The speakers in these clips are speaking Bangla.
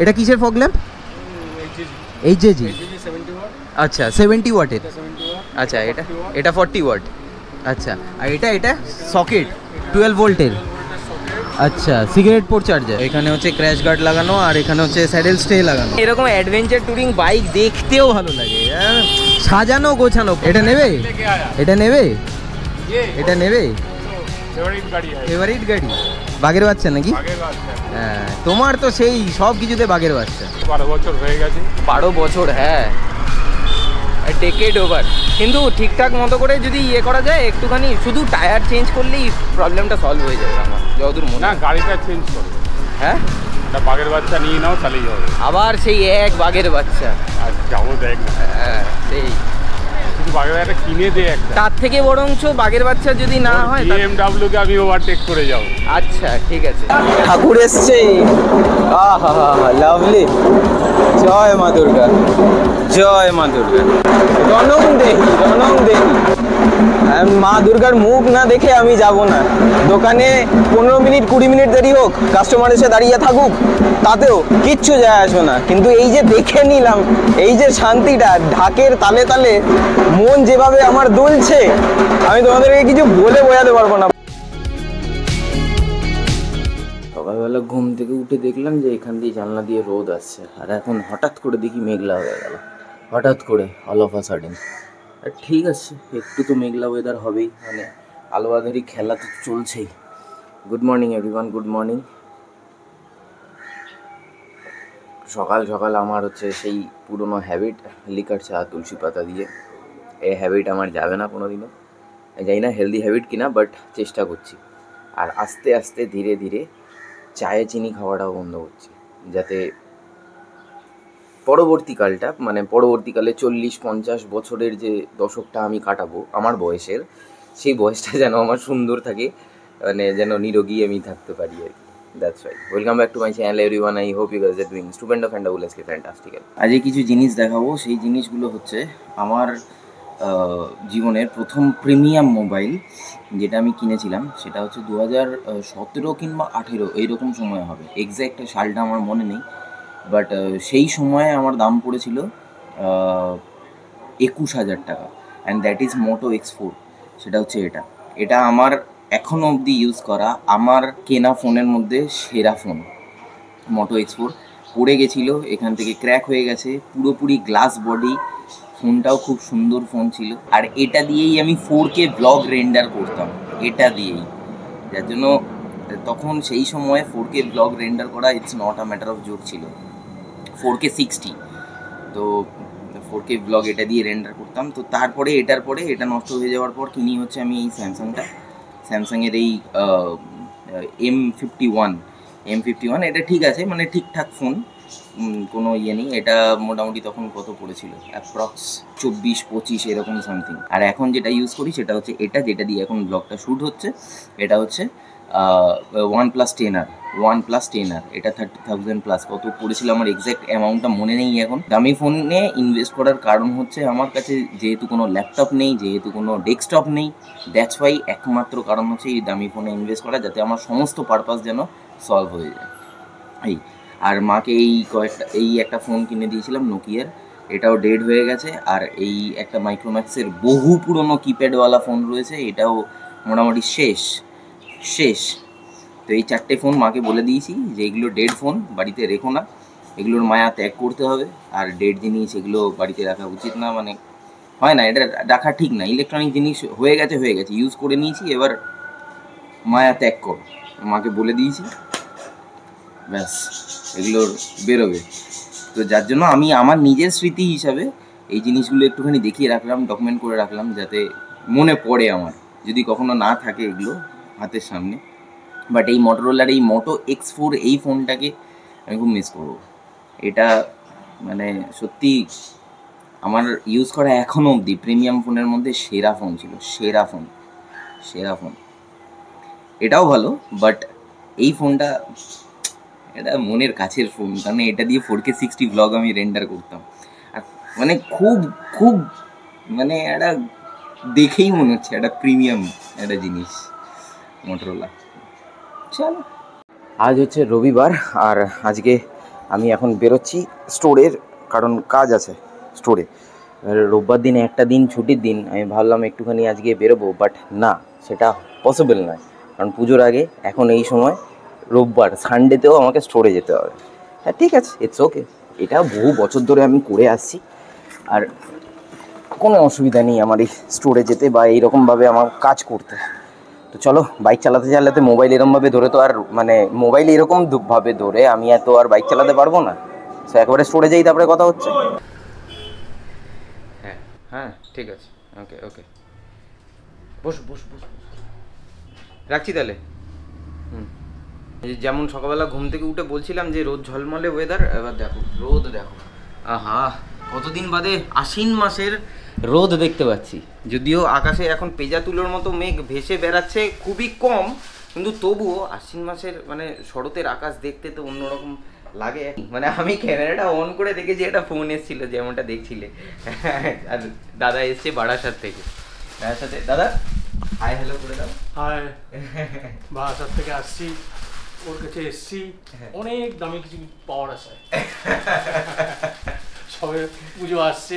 এটা কিসের ফগ ল্যাম্প? এইচজেজি। আচ্ছা 70 ওয়াটের। আচ্ছা এটা 40 ওয়াট। আচ্ছা আর এটা সকেট 12 ভোল্টের। আচ্ছা সিগারেট পোর্ট চার্জার। এখানে হচ্ছে ক্র্যাশ গার্ড লাগানো আর এখানে হচ্ছে স্যাডেল স্টে লাগানো। এরকম অ্যাডভেঞ্চার ট্যুরিং বাইক দেখতেও ভালো লাগে, সাজানো গোছানো। এটা নেবে? এটা নেবে? এটা নেবে? ফেভারিট গাড়ি বাঘের বাচ্চা নাকি? হ্যাঁ তোমার তো সেই সব কিছুতে বাঘের বাচ্চা। 12 বছর হয়ে গেছে। 12 বছর, হ্যাঁ ডেকেড ওভার। কিন্তু ঠিকঠাক মতো করে যদি ইয়ে করা যায়, একটুখানি শুধু টায়ার চেঞ্জ করলেই প্রবলেমটা সলভ হয়ে যাবে আমার যতদূর মনে। না গাড়িটা চেঞ্জ করো। হ্যাঁ একটা বাঘের বাচ্চা নিয়ে নাও তাহলেই হবে। আবার সেই এক বাঘের বাচ্চা। আর যাবো দেখ না। হ্যাঁ সেই শুধু বাঘের বাচ্চা কিনে দে একটা। তার থেকে বরঞ্চ বাঘের বাচ্চা যদি না হয় BMW কে আমি ওভারটেক করে যাবো। আচ্ছা ঠিক আছে। ঠাকুর এসছে, আহা লাভলি। জয় মা দুর্গা, জয় মা দুর্গা। রনং দেহি, রনং দেহি। মা দুর্গার মুখ না দেখে আমি যাব না দোকানে। 15 মিনিট 20 মিনিট দেরি হোক, কাস্টমার এসে দাঁড়িয়ে থাকুক, তাতেও কিচ্ছু যায় আসবে না। কিন্তু এই যে দেখে নিলাম, এই যে শান্তিটা, ঢাকের তালে তালে মন যেভাবে আমার দুলছে, আমি তোমাদেরকে কিছু বলে বোঝাতে পারবো না। সকালবেলা ঘুম থেকে উঠে দেখলাম যে এখান দিয়ে জানলা দিয়ে রোদ আসছে, আর এখন হঠাৎ করে দেখি মেঘলা হয়ে গেল, হঠাৎ করে অল অফ আ সাডেন। আর ঠিক আছে, একটু তো মেঘলা ওয়েদার হবেই, মানে আলো আঁধারি খেলা তো চলছেই। Good morning everyone, good morning. সকাল সকাল আমার হচ্ছে সেই পুরনো হ্যাবিট, লিকার চা তুলসী পাতা দিয়ে। এই হ্যাবিট আমার যাবে না কোনো দিনও। জানি না হেলদি হ্যাবিট কিনা, বাট চেষ্টা করছি। আর আস্তে আস্তে ধীরে ধীরে চায়ে চিনি খাওয়াটাও বন্ধ করছি, যাতে পরবর্তীকালে 40-50 বছরের যে দশকটা আমি কাটাবো আমার বয়সের, সেই বয়সটা যেন আমার সুন্দর থাকে, মানে যেন নিরোগী আমি থাকতে পারি আর কি। That's right. Welcome back to my channel everyone. I hope you guys are doing stupendo fantabulously fantastical. আজকে কিছু জিনিস দেখাবো। সেই জিনিসগুলো হচ্ছে আমার জীবনের প্রথম প্রিমিয়াম মোবাইল যেটা আমি কিনেছিলাম। সেটা হচ্ছে 2017 কিংবা 18 এইরকম সময় হবে, এক্স্যাক্ট সালটা আমার মনে নেই। বাট সেই সময়ে আমার দাম পড়েছিল 21,000 টাকা, and that is Moto X4। সেটা হচ্ছে এটা আমার এখনও অবধি ইউজ করা আমার কেনা ফোনের মধ্যে সেরা ফোন। মোটো X4 পড়ে গেছিলো, এখান থেকে ক্র্যাক হয়ে গেছে, পুরোপুরি গ্লাস বডি। ফোনটাও খুব সুন্দর ফোন ছিল, আর এটা দিয়েই আমি 4K ব্লগ রেন্ডার করতাম, এটা দিয়েই। যার জন্য তখন সেই সময়ে 4K ব্লগ রেন্ডার করা it's not a matter of joke ছিল। 4K 60, তো 4K ব্লগ এটা দিয়ে রেন্ডার করতাম। তো তারপরে এটার পরে এটা নষ্ট হয়ে যাওয়ার পর কিনি হচ্ছে আমি এই স্যামসাংয়ের এই M51। এটা ঠিক আছে, মানে ঠিকঠাক ফোন, কোনো ইয়ে নেই। এটা মোটামুটি তখন কত পড়েছিল, অ্যাপ্রক্স 24-25 এরকম সামথিং। আর এখন যেটা ইউজ করি সেটা হচ্ছে যেটা দিয়ে এখন ব্লগটা শ্যুট হচ্ছে। এটা হচ্ছে OnePlus 10R। এটা 30,000 প্লাস কত পড়েছিল আমার এক্স্যাক্ট অ্যামাউন্টটা মনে নেই এখন। দামি ফোনে ইনভেস্ট করার কারণ হচ্ছে আমার কাছে যেহেতু কোনো ল্যাপটপ নেই, যেহেতু কোনো ডেস্কটপ নেই, দ্যাটস ওয়াই একমাত্র কারণ হচ্ছে এই দামি ফোনে ইনভেস্ট করা, যাতে আমার সমস্ত পারপাস যেন সলভ হয়ে যায়। আর মাকে এই একটা ফোন কিনে দিয়েছিলাম নোকিয়ার, এটাও ডেড হয়ে গেছে। আর এই একটা মাইক্রোম্যাক্সের বহু পুরনো কিপ্যাডওয়ালা ফোন রয়েছে, এটাও মোটামুটি শেষ। তো এই 4টে ফোন মাকে বলে দিয়েছি যে এগুলো ডেড ফোন, বাড়িতে রেখো না, এগুলোর মায়া ত্যাগ করতে হবে। আর ডেড জিনিস এগুলো বাড়িতে রাখা উচিত না, মানে হয় না, এটা রাখা ঠিক না। ইলেকট্রনিক জিনিস হয়ে গেছে, ইউজ করে নিয়েছি, এবার মায়া ত্যাগ কর, মাকে বলে দিয়েছি, ব্যাস এগুলোর বেরোবে। তো যার জন্য আমি আমার নিজের স্মৃতি হিসাবে এই জিনিসগুলো একটুখানি দেখিয়ে রাখলাম, ডকুমেন্ট করে রাখলাম, যাতে মনে পড়ে আমার, যদি কখনো না থাকে এগুলো হাতের সামনে। বাট এই মটোরোলার এই মোটো X4 এই ফোনটাকে আমি খুব মিস করবো। এটা মানে সত্যি আমার ইউজ করা এখনও অবধি প্রিমিয়াম ফোনের মধ্যে সেরা ফোন ছিল, সেরা ফোন। এটাও ভালো, বাট এই ফোনটা এটা মনের কাছের ফোন, কারণ এটা দিয়ে 4K 60 ব্লগ আমি রেন্ডার করতাম। আর মানে খুব মানে একটা দেখেই মনে হচ্ছে একটা প্রিমিয়াম একটা জিনিস মটোরোলা। চলো, আজ হচ্ছে রবিবার, আর আজকে আমি এখন বেরোচ্ছি স্টোরের, কারণ কাজ আছে স্টোরে। রোববার দিনে একটা দিন ছুটির দিন, আমি ভাবলাম একটুখানি আজকে বেরোবো, বাট না, সেটা পসিবল নয়, কারণ পুজোর আগে এখন এই সময় রোববার সানডেতেও আমাকে স্টোরে যেতে হবে। হ্যাঁ ঠিক আছে, ইটস ওকে, এটা বহু বছর ধরে আমি করে আসছি, আর কোনো অসুবিধা নেই আমার এই স্টোরে যেতে বা এইরকমভাবে আমার কাজ করতে। তো চলো, বাইক চালাতে চালাতে মোবাইল এরকমভাবে ধরে তো আর, মানে মোবাইল এরকমভাবে ধরে আমি এত আর বাইক চালাতে পারবো না। সো একেবারে স্টোরে যাই, তারপরে কথা হচ্ছে। হ্যাঁ হ্যাঁ ঠিক আছে, ওকে ওকে, বস বস বস, রাখছি তাহলে। যেমন সকালবেলা ঘুম থেকে উঠে বলছিলাম যে রোদ ঝলমলে ওয়েদার, এবার দেখো রোদ, দেখো আহা, কতদিন বাদে আশ্বিন মাসের রোদ দেখতে পাচ্ছি। যদিও আকাশে এখন পেঁজা তুলোর মতো মেঘ ভেসে বেড়াচ্ছে, খুবই কম, কিন্তু তবুও আশ্বিন মাসের মানে শরতের আকাশ দেখতে তো অন্যরকম লাগে। মানে আমি ক্যামেরাটা অন করে দেখেছি, একটা ফোন এসেছিল যেমনটা দেখছিলে, আর দাদা এসছে বারাসাত থেকে। দাদার সাথে, দাদা হাই হ্যালো করে দাও। হাই, বারাসাত থেকে আসছি, ওর কাছে এসছি, অনেক দামি কিছু পাওয়ার আছে। সবে পুজো আসছে,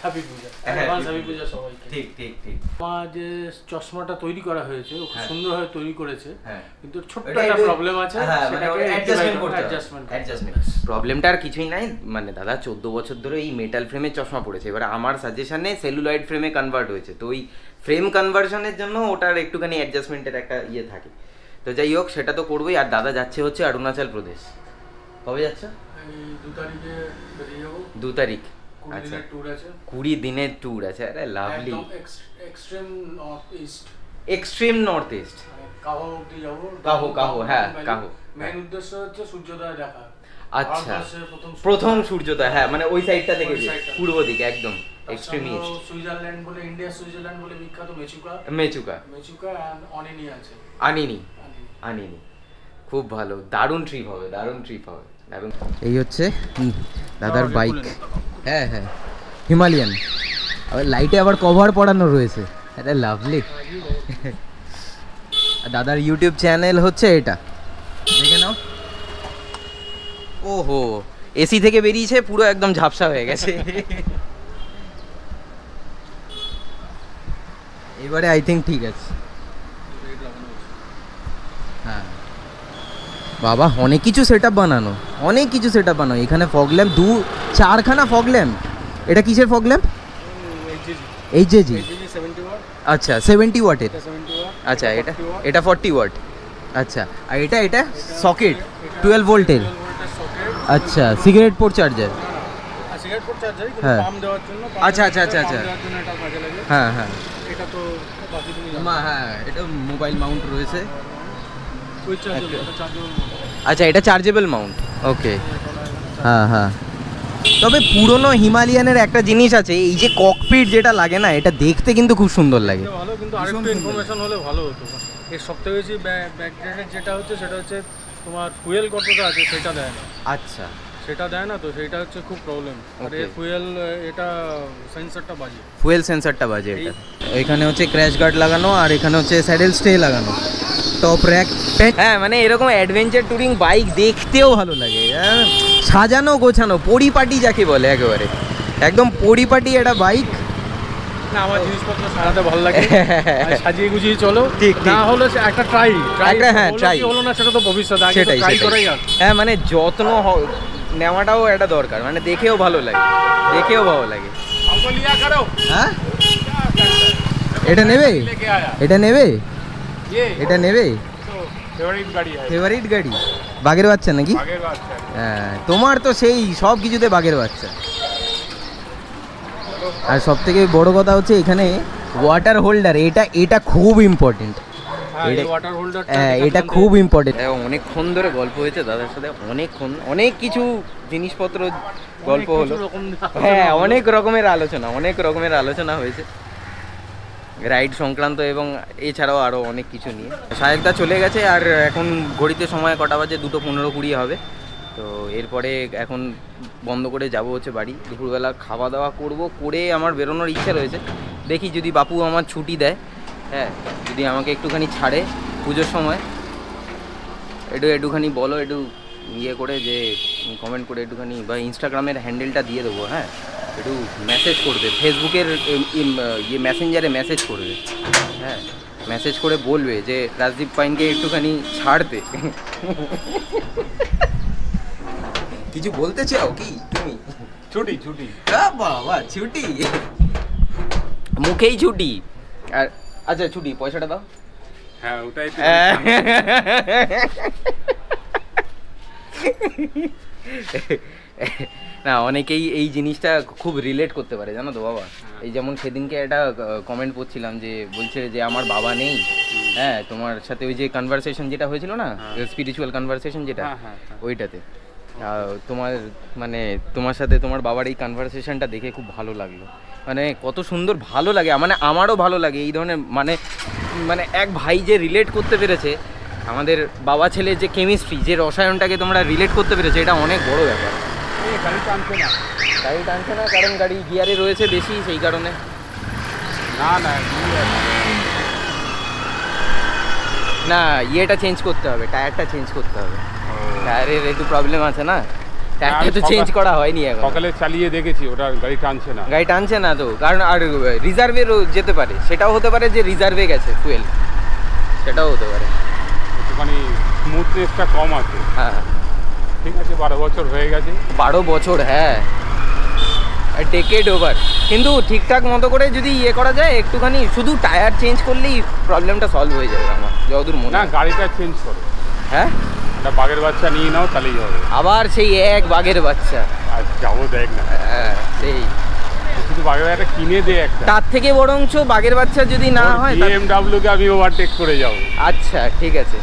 হ্যাপি পূজা, অ্যাডভান্স হ্যাপি পূজা সবাইকে। ঠিক ঠিক ঠিক। আমার যে চশমাটা তৈরি করা হয়েছে, ও খুব সুন্দরভাবে তৈরি করেছে, কিন্তু ছোট্ট ওটা একটা একটু প্রবলেম আছে, সেটাকে অ্যাডজাস্টমেন্ট। প্রবলেমটা আর কিছুই নাই, মানে দাদা 14 বছর ধরে এই মেটাল ফ্রেমের চশমা পড়েছে, এবার আমার সাজেশনে সেলুলয়েড ফ্রেমে কনভার্ট হয়েছে, তো ওই ফ্রেম কনভার্সনের জন্য ওটার একটুখানি অ্যাডজাস্টমেন্টের একটা ইয়ে থাকে। তো যাই হোক, সেটা তো করবোই। আর দাদা যাচ্ছে হচ্ছে অরুণাচল প্রদেশ। কবে যাচ্ছ? 2 তারিখে বেরিয়ে যাবো। 2 তারিখ, 20 দিনের ট্যুর আছে। 20 দিনের ট্যুর আছে, আরে lovely. Extreme north east. Extreme north east, Kaho অবধি যাবো। কাহো, হ্যাঁ কাহো। মেইন উদ্দেশ্য হচ্ছে সূর্যোদয় দেখা। আচ্ছা, প্রথম সূর্যোদয়, হ্যাঁ মানে ওই সাইডটা থেকে, পূর্ব দিকে একদম এক্সট্রিম ইস্ট। সুইজারল্যান্ড বলে, ইন্ডিয়া সুইজারল্যান্ড বলে বিখ্যাত মেচুকা এন্ড অনিনি আছে। আনিনি খুব ভালো, দারুণ ট্রিপ হবে, দারুণ। এই হচ্ছে দাদার বাইক, হ্যাঁ হ্যাঁ হিমালয়ান, আবার লাইটে আবার কভার পড়ানো রয়েছে, এটা লাভলি। দাদার ইউটিউব চ্যানেল হচ্ছে এটা, দেখে নাও। ওহো, এসি থেকে বেরিয়েছে, পুরো একদম ঝাপসা হয়ে গেছে। এবারে আই থিঙ্ক ঠিক আছে। হ্যাঁ বাবা, অনেক কিছু সেটআপ বানানো, এখানে ফগ ল্যাম্প 4খানা ফগ ল্যাম্প। এটা কিসের ফগ ল্যাম্প? এইচজেজি। আচ্ছা 70 ওয়াটের। আচ্ছা এটা 40 ওয়াট। আচ্ছা, আর এটা সকেট 12 ভোল্টের। আচ্ছা, সিগারেট পোর্ট চার্জার। হ্যাঁ, আচ্ছা হ্যাঁ হ্যাঁ, হ্যাঁ এটা মোবাইল মাউন্ট রয়েছে। আচ্ছা, এটা চার্জেবল মাউন্ট, ওকে। হ্যাঁ হ্যাঁ, তবে পুরনো হিমালয়ানের একটা জিনিস আছে, এই যে ককপিট যেটা লাগে না, এটা দেখতে কিন্তু খুব সুন্দর লাগে। ভালো, কিন্তু আরেকটু ইনফরমেশন হলে ভালো হতো। এর সবথেকে বেশি ব্যাকগ্রাউন্ডের যেটা হচ্ছে, সেটা হচ্ছে তোমার ফুয়েল কতটা আছে সেটা দেয় না। আচ্ছা, সেটা দেয় না, তো সেটা হচ্ছে খুব প্রবলেম। আর এই ফুয়েল, এটা সেন্সরটা বাজে, ফুয়েল সেন্সরটা বাজে। এটা এখানে হচ্ছে ক্র্যাশ গার্ড লাগানো, আর এখানে হচ্ছে স্যাডেল স্টে লাগানো, টপ র্যাক। হ্যাঁ, মানে এরকম অ্যাডভেঞ্চার ট্যুরিং বাইক দেখতেও ভালো লাগে, সাজানো গোছানো, পরিপাটি যাকে বলে, একেবারে একদম পরিপাটি একটা বাইক। না, আমার জিনিসপত্র সাজাতে ভালো লাগে, সাজিয়ে গুছিয়ে চলো। ঠিক, না হলে একটা ট্রাই হলো না, সেটা তো ভবিষ্যৎ, আগে তো ট্রাই করাই আছে। হ্যাঁ, মানে যত্ন নেওয়াটাও একটা দরকার, মানে দেখেও ভালো লাগে। হ্যাঁ, এটা নেবে ফেভারিট গাড়ি, বাঘের বাচ্চা নাকি? হ্যাঁ, তোমার তো সেই সব কিছুতে বাঘের বাচ্চা। আর সব থেকে বড় কথা হচ্ছে এখানে ওয়াটার হোল্ডার, এটা খুব ইম্পর্টেন্ট। এটা খুব ইম্পর্টেন্ট। অনেকক্ষণ ধরে গল্প হয়েছে দাদার সাথে, অনেক কিছু জিনিসপত্র গল্প হলো। হ্যাঁ, অনেক রকমের আলোচনা হয়েছে রাইড সংক্রান্ত, এবং এছাড়াও আরও অনেক কিছু নিয়ে। সাহেবদা চলে গেছে, আর এখন ঘড়িতে সময় কটা বাজে, 2:15-20 হবে। তো এরপরে এখন বন্ধ করে যাব হচ্ছে বাড়ি। দুপুরবেলা খাওয়া দাওয়া করে আমার বেরোনোর ইচ্ছা রয়েছে। দেখি যদি বাপু আমার ছুটি দেয়, হ্যাঁ, যদি আমাকে একটুখানি ছাড়ে পুজোর সময়, একটুখানি বলো, একটু ইয়ে করে যে কমেন্ট করে একটুখানি বা ইনস্টাগ্রামের হ্যান্ডেলটা দিয়ে দেবো, হ্যাঁ একটু মেসেজ করবে, ফেসবুকের ইয়ে মেসেঞ্জারে মেসেজ করবে, হ্যাঁ মেসেজ করে বলবে যে রাজদীপ পাইনকে একটুখানি ছাড়তে। কিছু বলতে চাও কি তুমি? ছুটি ছুটি বাবা ছুটি, মুখেই ছুটি। আর আচ্ছা ছুটি, পয়সাটা দাও। হ্যাঁ ওটাই তো। না অনেকেই এই জিনিসটা খুব রিলেট করতে পারে জানো তো বাবা। এই যেমন সেদিনকে একটা কমেন্ট পড়ছিলাম যে বলছে যে আমার বাবা নেই, হ্যাঁ তোমার সাথে ওই যে কনভারসেশন যেটা হয়েছিল না, স্পিরিচুয়াল কনভারসেশন যেটা, ওইটাতে তোমার মানে তোমার সাথে তোমার বাবার এই কনভারসেশনটা দেখে খুব ভালো লাগলো। মানে কত সুন্দর ভালো লাগে, মানে আমারও ভালো লাগে এই ধরনের মানে মানে এক ভাই যে রিলেট করতে পেরেছে, আমাদের বাবা ছেলের যে কেমিস্ট্রি, যে রসায়নটাকে তোমরা রিলেট করতে পেরেছো, এটা অনেক বড় ব্যাপার। গাড়ি টানছে না, গাড়ি টানছে না কারণ গাড়ি গিয়ারে রয়েছে বেশি, সেই কারণে। না না না ইয়েটা চেঞ্জ করতে হবে, টায়ারটা চেঞ্জ করতে হবে, টায়ারের একটু প্রবলেম আছে না, টায়ারটা তো চেঞ্জ করা হয়নি এখন। সকালে চালিয়ে দেখেছি ওটা গাড়ি টানছে না, গাড়ি টানছে না তো, কারণ আর রিজার্ভেরও যেতে পারে, সেটাও হতে পারে যে রিজার্ভে গেছে ফুয়েল, সেটাও হতে পারে, একটুখানি স্মুথনেসটা কম আছে। হ্যাঁ ঠিক আছে 12 বছর হয়ে গেছে। 12 বছর, হ্যাঁ ডেকেড ওভার। কিন্তু ঠিকঠাক মতো করে যদি ইয়ে করা যায়, একটুখানি শুধু টায়ার চেঞ্জ করলেই প্রবলেমটা সলভ হয়ে যাবে আমার যতদূর মনে না হয়। গাড়িটা চেঞ্জ করো, হ্যাঁ একটা বাঘের বাচ্চা নিয়ে নাও তাহলেই হবে। আবার সেই এক বাঘের বাচ্চা, আর যাবো দেখ না, হ্যাঁ সেই শুধু বাঘের একটা কিনে দে একটা। তার থেকে বরঞ্চ বাঘের বাচ্চা যদি না হয় BMW কে আমি ওভারটেক করে যাবো। আচ্ছা ঠিক আছে,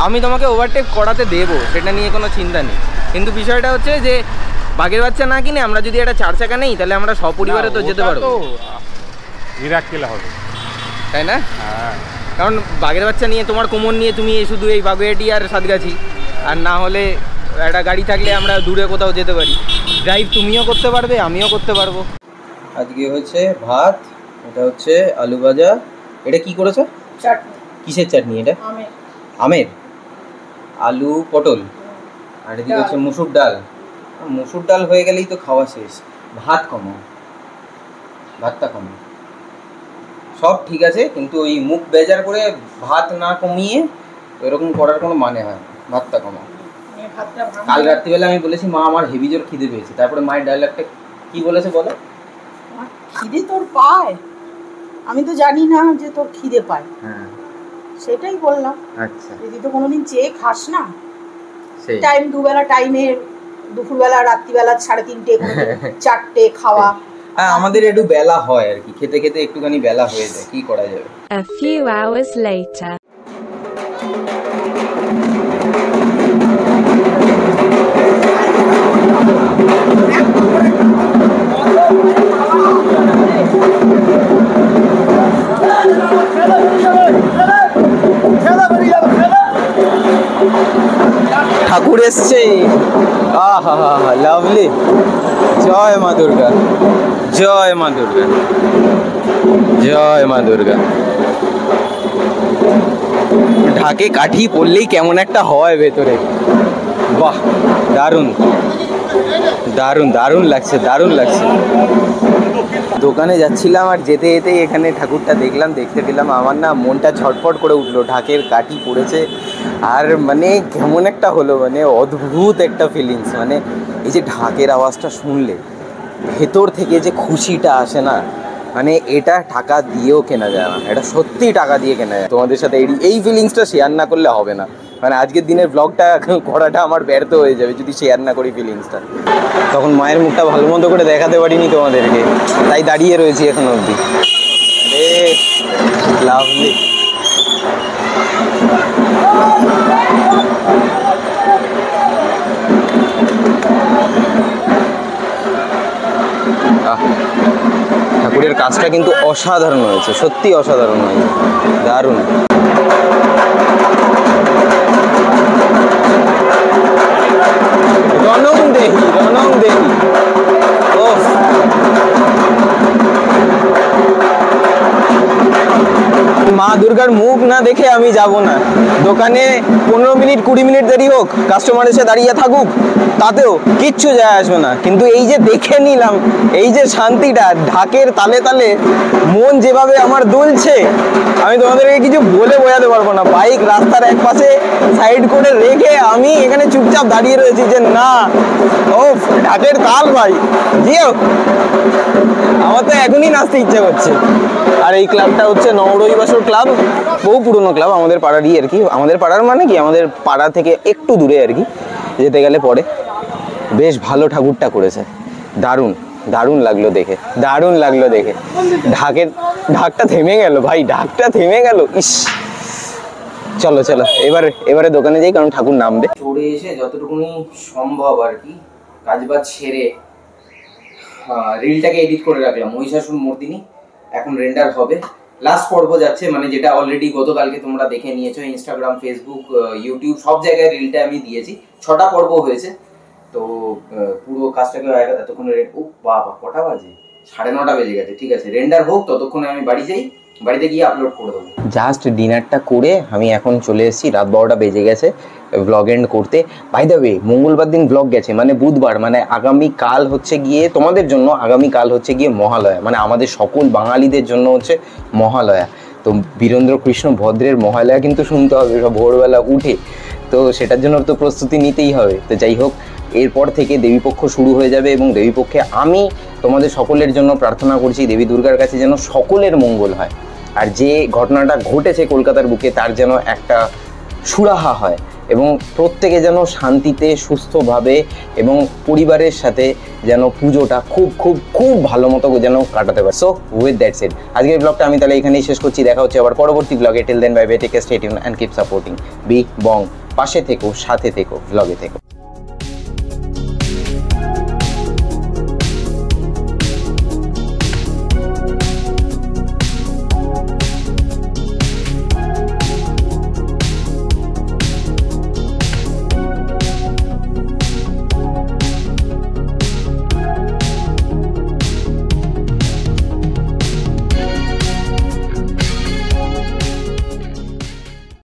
আমি তোমাকে ওভারটেক করাতে দেবো, সেটা নিয়ে কোনো চিন্তা নেই। কিন্তু বিষয়টা হচ্ছে যে বাঘের বাচ্চা না কিনে আমরা যদি একটা 4 চাকা নেই, তাহলে আমরা সপরিবারে তো যেতে পারবো, মিরাক্কেল হবে, তাই না? হ্যাঁ কারণ বাঘের বাচ্চা নিয়ে তোমার কোমর নিয়ে তুমি শুধু এই বাগুইআটি আর সাতগাছি, আর না হলে একটা গাড়ি থাকলে আমরা দূরে কোথাও যেতে পারি, ড্রাইভ তুমিও করতে পারবে আমিও করতে পারবো। আজকে হচ্ছে ভাত, এটা হচ্ছে আলু ভাজা, এটা কি করেছো? চাটনি। কিসের চাটনি এটা? আমের। আমের, আলু পটল, আর এদিকে হচ্ছে মুসুর ডাল। মুসুর ডাল হয়ে গেলেই তো খাওয়া শেষ। ভাত কমাও, ভাতটা কমাও, সব ঠিক আছে, কিন্তু ওই মুখ বেজার করে ভাত না কমিয়ে এরকম করার কোনো মানে হয় না। ভাতটা কমাও। কাল রাত্রিবেলা আমি বলেছি মা আমার হেভি জোর খিদে পেয়েছে, তারপরে মায়ের ডায়লগটা কি বলেছে বলো? খিদে তোর পায়? আমি তো জানি না যে তোর খিদে পায়। হ্যাঁ সেটাই বললাম। আচ্ছা তুই তো কোনোদিন চেয়ে খাস না, সেই টাইম দুবেলা টাইমে, দুপুরবেলা রাত্রিবেলা 3:30 4টে খাওয়া। হ্যাঁ আমাদের একটু বেলা হয় আর কি, খেতে খেতে একটুখানি বেলা হয়ে যায়, কি করা যাবে। A few hours later. ঠাকুর এসছে, আহা হা হা লাভলি। জয় মা দুর্গা, জয় মা দুর্গা, জয় মা দুর্গা। ঢাকে কাঠি পড়লেই কেমন একটা হয় ভেতরে, বাহ দারুণ দারুণ দারুণ লাগছে, দারুণ লাগছে। দোকানে যাচ্ছিলাম আর যেতে যেতেই এখানে ঠাকুরটা দেখলাম, দেখতে পেলাম, আমার না মনটা ছটফট করে উঠলো। ঢাকের কাঠি পড়েছে আর মানে কেমন একটা হলো, মানে অদ্ভুত একটা ফিলিংস। মানে এই যে ঢাকের আওয়াজটা শুনলে ভেতর থেকে যে খুশিটা আসে না, মানে এটা টাকা দিয়েও কেনা যায় না, এটা সত্যি টাকা দিয়ে কেনা যায়। তোমাদের সাথে এই ফিলিংসটা শেয়ার না করলে হবে না, মানে আজকের দিনের ব্লগটা করাটা আমার ব্যর্থ হয়ে যাবে যদি শেয়ার না করি ফিলিংসটা। তখন মায়ের মুখটা ভালো মতো করে দেখাতে পারিনি তোমাদেরকে, তাই দাঁড়িয়ে রয়েছি এখন অবধি। লাভলি। ঠাকুরের কাজটা কিন্তু অসাধারণ হয়েছে, সত্যি অসাধারণ হয়েছে, দারুণ। রনং দেহি, রনং দেহি। ও মা দুর্গার মুখ না দেখে আমি যাব না। দোকানে 15 মিনিট 20 মিনিট দেরি হোক, কাস্টমার এসে দাঁড়িয়ে থাকুক, তাতেও কিচ্ছু যায় আসবে না। কিন্তু এই যে দেখে নিলাম, এই যে শান্তিটা, ঢাকের তালে তালে মন যেভাবে আমার দুলছে, আমি তোমাদেরকে কিছু বলে বোঝাতে পারবো না। বাইক রাস্তার এক পাশে সাইড করে রেখে আমি এখানে চুপচাপ দাঁড়িয়ে রয়েছি যে না, ও ঢাকের তাল ভাই, জিও, আমার তো এখনই নাচতে ইচ্ছা করছে। আর এই ক্লাবটা হচ্ছে নবরবিবাসর ক্লাব, বহু পুরনো ক্লাব, আমাদের পাড়ারই আর কি। আমাদের পাড়ার মানে কি, আমাদের পাড়া থেকে একটু দূরে আর কি যেতে গেলে পরে। বেশ ভালো ঠাকুরটা করেছে, দারুণ দারুণ লাগলো দেখে, দারুণ লাগলো দেখে। ঢাকটা থেমে গেল ভাই, ঢাকটা থেমে গেল। ইস, চলো চলো এবারে দোকানে যাই, কারণ ঠাকুর নামবে। চড়ে এসে যতটুকুনি সম্ভব আর কি কাজবাজ সেরে রিলটাকে এডিট করে রাখলাম। মহিষাসুর মর্দিনী এখন রেন্ডার হবে, লাস্ট পর্ব যাচ্ছে, মানে যেটা অলরেডি গতকালকে তোমরা দেখে নিয়েছো ইনস্টাগ্রাম, ফেসবুক, ইউটিউব সব জায়গায় রিলটা আমি দিয়েছি। 6টা পর্ব হয়েছে, তো পুরো কাজটাকে এতক্ষণে ও বাবা কটা বাজে, 9:30 বেজে গেছে। ঠিক আছে, রেন্ডার হোক, ততক্ষণে আমি বাড়ি যাই, বাড়িতে গিয়ে আপলোড করে দেবো। জাস্ট ডিনারটা করে আমি এখন চলে এসেছি, রাত 12টা বেজে গেছে ব্লগ এন্ড করতে। বাই দ্য ওয়ে, মঙ্গলবার দিন ব্লগ গেছে, মানে বুধবার, মানে আগামীকাল হচ্ছে গিয়ে তোমাদের জন্য, আগামীকাল হচ্ছে গিয়ে মহালয়া, মানে আমাদের সকল বাঙালিদের জন্য হচ্ছে মহালয়া। তো বীরেন্দ্র কৃষ্ণ ভদ্রের মহালয়া কিন্তু শুনতে হবে সব ভোরবেলা উঠে, তো সেটার জন্য তো প্রস্তুতি নিতেই হবে। তো যাই হোক, এরপর থেকে দেবীপক্ষ শুরু হয়ে যাবে, এবং দেবীপক্ষে আমি তোমাদের সকলের জন্য প্রার্থনা করছি দেবী দুর্গার কাছে যেন সকলের মঙ্গল হয়। আর যে ঘটনাটা ঘটেছে কলকাতার বুকে, তার যেন একটা সুরাহা হয়, এবং প্রত্যেকে যেন শান্তিতে, সুস্থভাবে এবং পরিবারের সাথে যেন পুজোটা খুব খুব খুব ভালো মতো যেন কাটাতে পারে। সো উইথ দ্যাট সেড, আজকের ব্লগটা আমি তাহলে এখানেই শেষ করছি। দেখা হচ্ছে আবার পরবর্তী ব্লগে। Till then bye bye, take care, stay tune and keep supporting B Bong. পাশে থেকো, সাথে থেকো, ব্লগে থেকো।